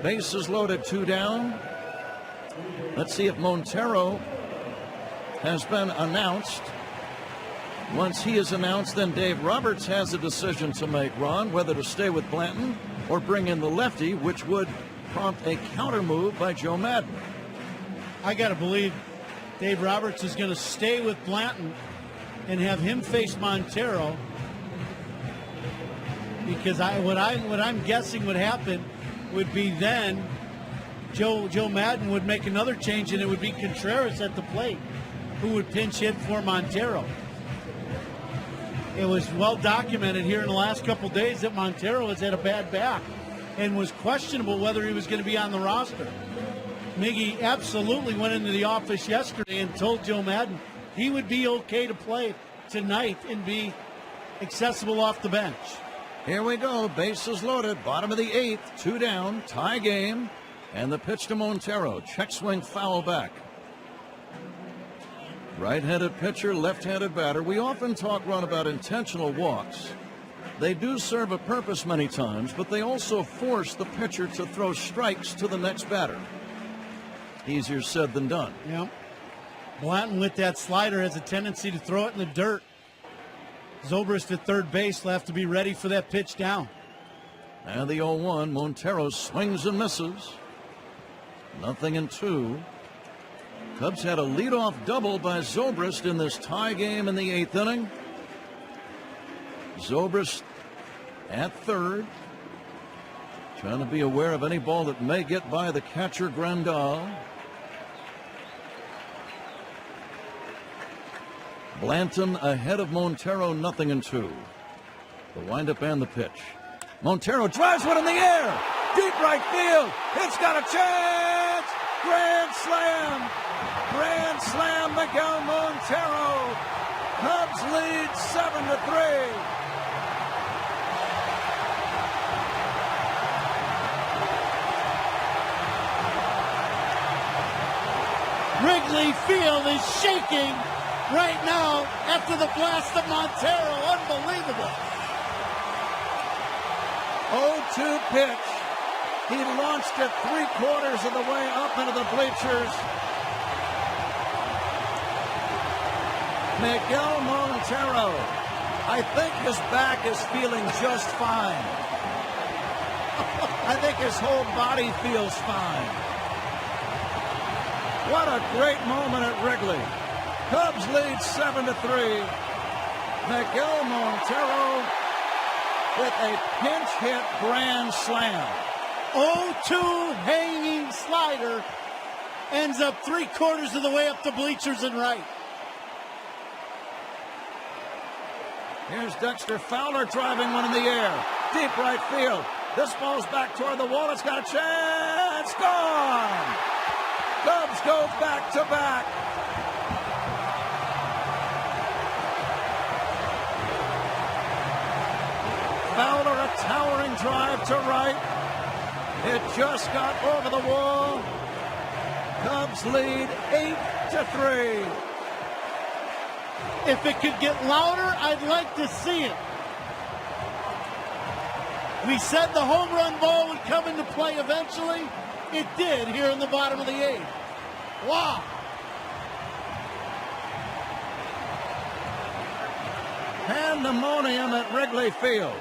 Bases loaded, 2 down. Let's see if Montero has been announced. Once he is announced, then Dave Roberts has a decision to make, Ron, whether to stay with Blanton or bring in the lefty, which would prompt a counter move by Joe Madden. I got to believe Dave Roberts is going to stay with Blanton and have him face Montero, because what I'm guessing would happen would be then Joe Madden would make another change, and it would be Contreras at the plate who would pinch hit for Montero. It was well documented here in the last couple days that Montero has had a bad back and was questionable whether he was going to be on the roster. Miggy absolutely went into the office yesterday and told Joe Madden he would be okay to play tonight and be accessible off the bench. Here we go. Bases loaded. Bottom of the 8th. 2 down. Tie game. And the pitch to Montero. Check swing, foul back. Right-handed pitcher, left-handed batter. We often talk, Ron, about intentional walks. They do serve a purpose many times, but they also force the pitcher to throw strikes to the next batter. Easier said than done. Yeah. Blanton with that slider has a tendency to throw it in the dirt. Zobrist at third base will have to be ready for that pitch down. And the 0-1, Montero swings and misses. 0-2. Cubs had a leadoff double by Zobrist in this tie game in the 8th inning. Zobrist at third, trying to be aware of any ball that may get by the catcher, Grandal. Blanton ahead of Montero, 0-2. The windup and the pitch. Montero drives one in the air. Deep right field. It's got a chance. Grand slam. Grand slam, Miguel Montero. Cubs lead 7-3. Wrigley Field is shaking right now after the blast of Montero. Unbelievable. 0-2 pitch. He launched it 3/4 of the way up into the bleachers. Miguel Montero, I think his back is feeling just fine. I think his whole body feels fine. What a great moment at Wrigley. Cubs lead 7-3. Miguel Montero with a pinch hit grand slam. 0-2 hanging slider ends up 3/4 of the way up the bleachers and right. Here's Dexter Fowler driving one in the air. Deep right field. This ball's back toward the wall. It's got a chance. Gone. Cubs go back to back. Fowler, a towering drive to right. It just got over the wall. Cubs lead 8-3. If it could get louder, I'd like to see it. We said the home run ball would come into play eventually. It did here in the bottom of the 8th. Wow. Pandemonium at Wrigley Field.